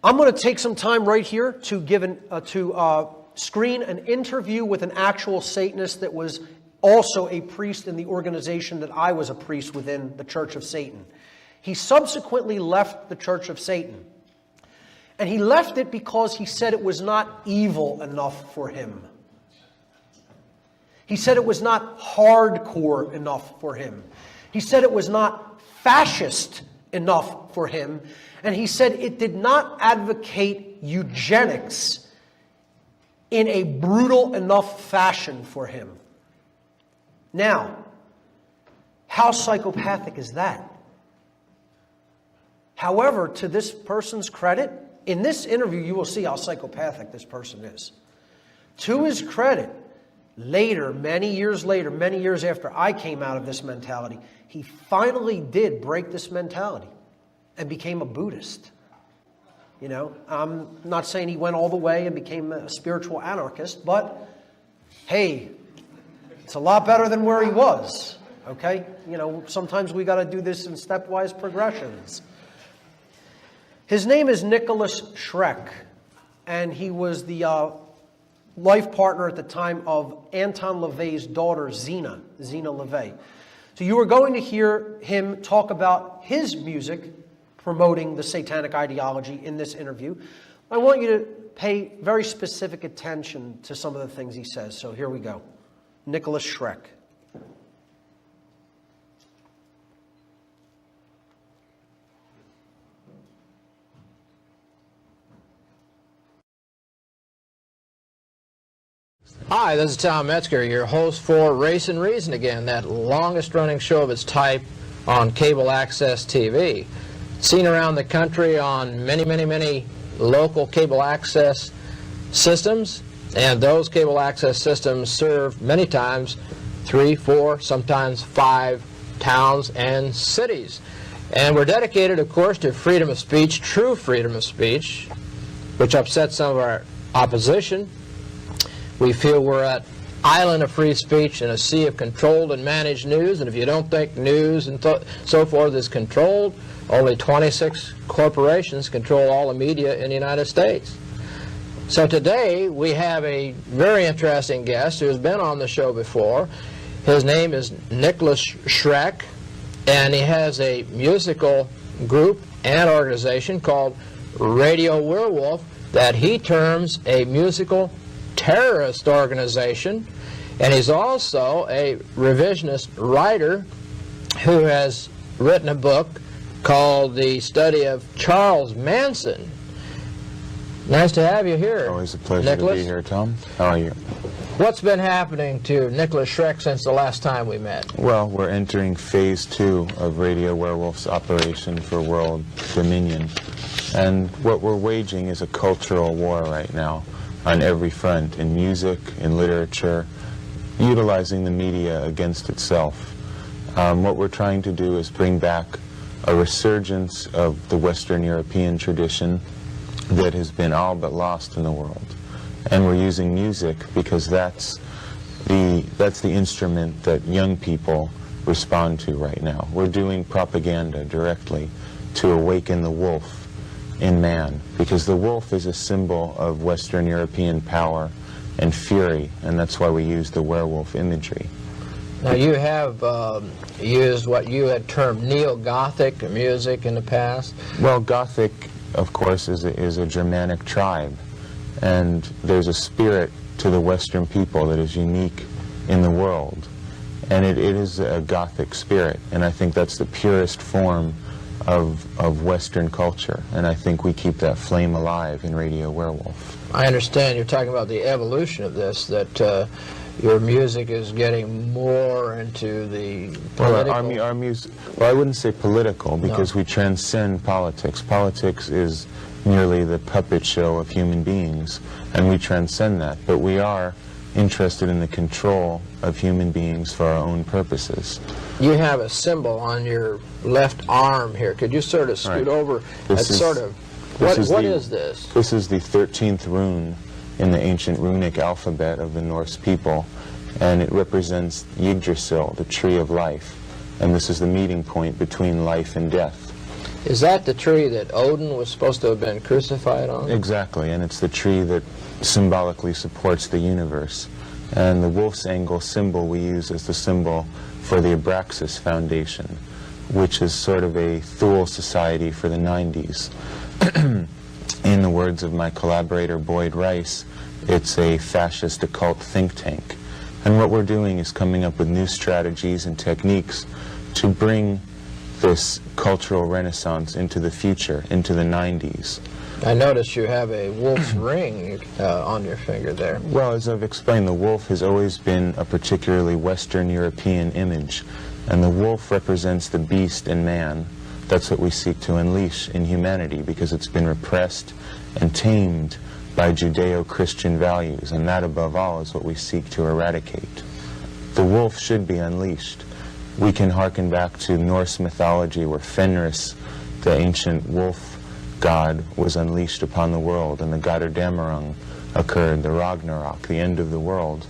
I'm going to take some time right here to screen an interview with an actual Satanist that was also a priest in the organization that I was a priest within, the Church of Satan. He subsequently left the Church of Satan. And he left it because he said it was not evil enough for him. He said it was not hardcore enough for him. He said it was not fascist enough for him. And he said it did not advocate eugenics in a brutal enough fashion for him. Now, how psychopathic is that? However, to this person's credit, in this interview you will see how psychopathic this person is. To his credit, later, many years after I came out of this mentality, he finally did break this mentality and became a Buddhist. You know, I'm not saying he went all the way and became a spiritual anarchist, but hey, it's a lot better than where he was, okay? You know, sometimes we got to do this in stepwise progressions. His name is Nicholas Schreck, and he was the life partner at the time of Anton LaVey's daughter, Zena LaVey. So you are going to hear him talk about his music promoting the satanic ideology in this interview. I want you to pay very specific attention to some of the things he says. So here we go. Nicholas Schreck. Hi, this is Tom Metzger, your host for Race and Reason again, that longest running show of its type on cable access TV. Seen around the country on many local cable access systems, and those cable access systems serve many times 3, 4, sometimes 5 towns and cities. And we're dedicated, of course, to freedom of speech, true freedom of speech, which upsets some of our opposition. We feel we're an island of free speech in a sea of controlled and managed news, and if you don't think news and so forth is controlled, only 26 corporations control all the media in the United States. So today we have a very interesting guest who has been on the show before. His name is Nicholas Schreck, and he has a musical group and organization called Radio Werewolf that he terms a musical terrorist organization, and he's also a revisionist writer who has written a book called The Study of Charles Manson. Nice to have you here. Always a pleasure Nicholas. to be here, Tom. How are you? What's been happening to Nicholas Schreck since the last time we met? Well, we're entering phase 2 of Radio Werewolf's operation for world dominion. And what we're waging is a cultural war right now on every front, in music, in literature, utilizing the media against itself. What we're trying to do is bring back a resurgence of the Western European tradition that has been all but lost in the world. And we're using music because that's the instrument that young people respond to right now. We're doing propaganda directly to awaken the wolf in man, because the wolf is a symbol of Western European power and fury, and that's why we use the werewolf imagery. Now you have used what you had termed neo-Gothic music in the past. Well, Gothic, of course, is a Germanic tribe, and there's a spirit to the Western people that is unique in the world, and it is a Gothic spirit, and I think that's the purest form of Western culture, and I think we keep that flame alive in Radio Werewolf. I understand you're talking about the evolution of this, that your music is getting more into the political... Well, our music, well, I wouldn't say political, because we transcend politics. Politics is merely the puppet show of human beings, and we transcend that, but we are interested in the control of human beings for our own purposes. You have a symbol on your left arm here. Could you sort of scoot over? What is this? This is the 13th rune in the ancient runic alphabet of the Norse people, and it represents Yggdrasil, the tree of life, and this is the meeting point between life and death. Is that the tree that Odin was supposed to have been crucified on? Exactly, and it's the tree that symbolically supports the universe. And the wolf's angle symbol we use as the symbol for the Abraxas Foundation, which is sort of a Thule society for the 90s. In the words of my collaborator Boyd Rice, it's a fascist occult think tank. And what we're doing is coming up with new strategies and techniques to bring this cultural renaissance into the future, into the 90s. I notice you have a wolf's ring on your finger there. Well, as I've explained, the wolf has always been a particularly Western European image, and the wolf represents the beast in man. That's what we seek to unleash in humanity, because it's been repressed and tamed by Judeo-Christian values, and that above all is what we seek to eradicate. The wolf should be unleashed. We can hearken back to Norse mythology, where Fenris, the ancient wolf god, was unleashed upon the world, and the Götterdämmerung occurred, the Ragnarok, the end of the world.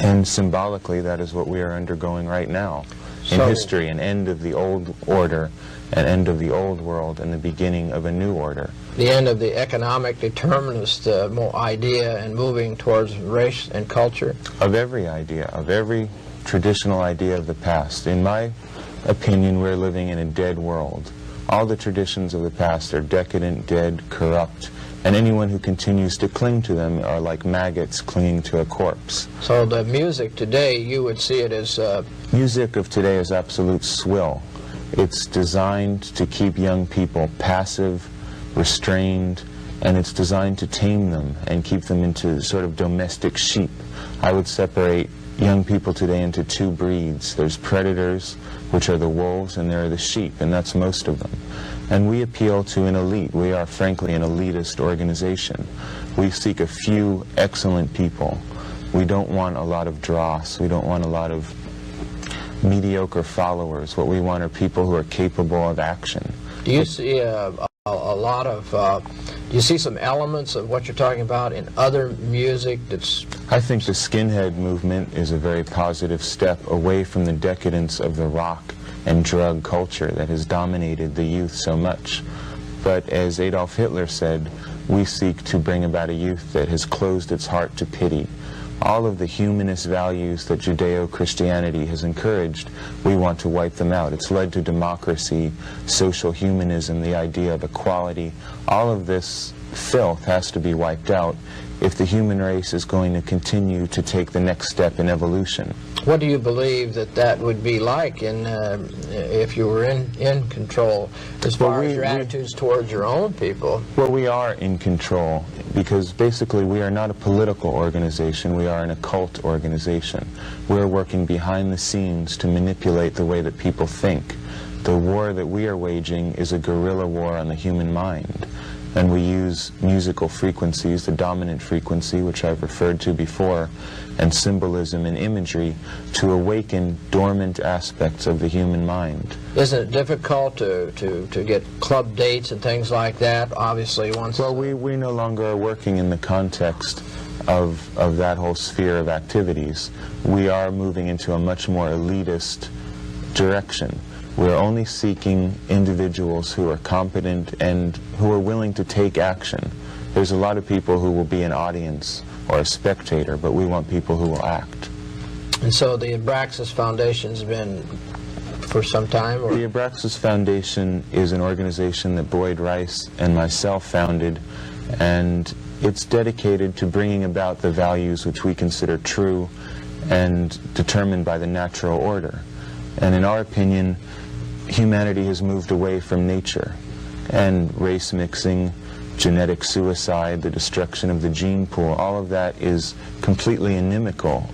And symbolically, that is what we are undergoing right now in history, an end of the old order, an end of the old world, and the beginning of a new order. The end of the economic determinist idea and moving towards race and culture? Of every idea, of every traditional idea of the past. In my opinion, we're living in a dead world. All the traditions of the past are decadent, dead, corrupt, and anyone who continues to cling to them are like maggots clinging to a corpse. So the music today, you would see it as... Music of today is absolute swill. It's designed to keep young people passive, restrained, and it's designed to tame them and keep them into sort of domestic sheep. I would separate young people today into two breeds. There's predators, which are the wolves, and there are the sheep, and that's most of them. And we appeal to an elite. We are, frankly, an elitist organization. We seek a few excellent people. We don't want a lot of dross. We don't want a lot of mediocre followers. What we want are people who are capable of action. Do you see a lot of... do you see some elements of what you're talking about in other music that's... I think the skinhead movement is a very positive step away from the decadence of the rock and drug culture that has dominated the youth so much. But as Adolf Hitler said, we seek to bring about a youth that has closed its heart to pity. All of the humanist values that Judeo-Christianity has encouraged, we want to wipe them out. It's led to democracy, social humanism, the idea of equality. All of this filth has to be wiped out if the human race is going to continue to take the next step in evolution. What do you believe that would be like if you were in control as far as your attitudes towards your own people? Well, we are in control because basically we are not a political organization, we are an occult organization. We're working behind the scenes to manipulate the way that people think. The war that we are waging is a guerrilla war on the human mind. And we use musical frequencies, the dominant frequency, which I've referred to before, and symbolism and imagery to awaken dormant aspects of the human mind. Isn't it difficult to get club dates and things like that, obviously, once... Well, we no longer are working in the context of that whole sphere of activities. We are moving into a much more elitist direction. We're only seeking individuals who are competent and who are willing to take action. There's a lot of people who will be an audience or a spectator, but we want people who will act. And so the Abraxas Foundation's been for some time? Or? The Abraxas Foundation is an organization that Boyd Rice and myself founded, and it's dedicated to bringing about the values which we consider true and determined by the natural order. And in our opinion, humanity has moved away from nature, and race mixing, genetic suicide, the destruction of the gene pool, all of that is completely inimical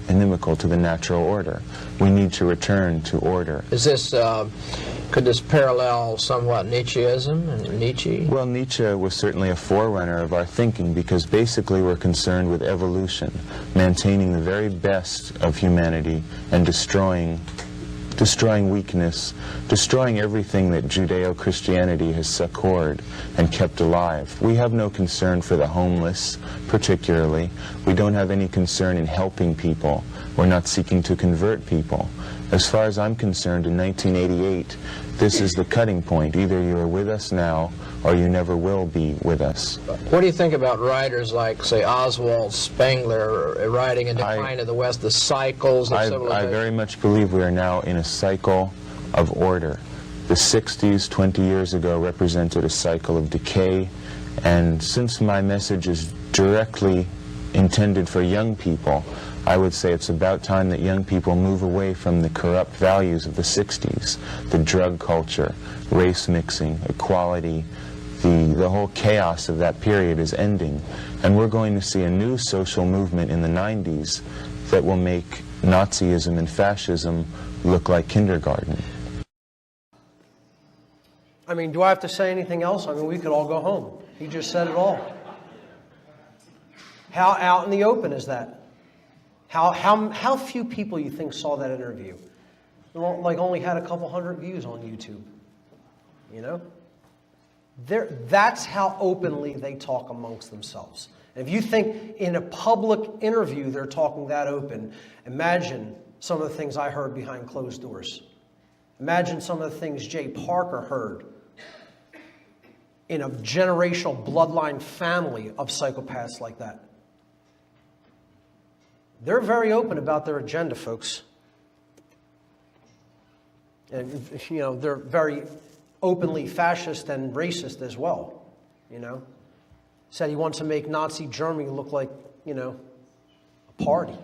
to the natural order. We need to return to order. Is this, could this parallel somewhat Nietzscheism and Nietzsche? Well, Nietzsche was certainly a forerunner of our thinking because basically we're concerned with evolution, maintaining the very best of humanity and destroying weakness, destroying everything that Judeo-Christianity has succored and kept alive. We have no concern for the homeless, particularly. We don't have any concern in helping people. We're not seeking to convert people. As far as I'm concerned, in 1988, this is the cutting point. Either you're with us now, or you never will be with us. What do you think about writers like, say, Oswald Spengler writing In Decline of the West, the cycles of civilization? I very much believe we are now in a cycle of order. The 60s, 20 years ago, represented a cycle of decay, and since my message is directly intended for young people, I would say it's about time that young people move away from the corrupt values of the 60s, the drug culture, race mixing, equality. The whole chaos of that period is ending, and we're going to see a new social movement in the 90s that will make Nazism and fascism look like kindergarten. I mean, do I have to say anything else? I mean, we could all go home. He just said it all. How out in the open is that? How few people you think saw that interview? Like only had a couple hundred views on YouTube. You know? That's how openly they talk amongst themselves. And if you think in a public interview they're talking that open, imagine some of the things I heard behind closed doors. Imagine some of the things Jay Parker heard in a generational bloodline family of psychopaths like that. They're very open about their agenda, folks. And, you know, they're very openly fascist and racist as well, you know. Said he wants to make Nazi Germany look like, you know, a party.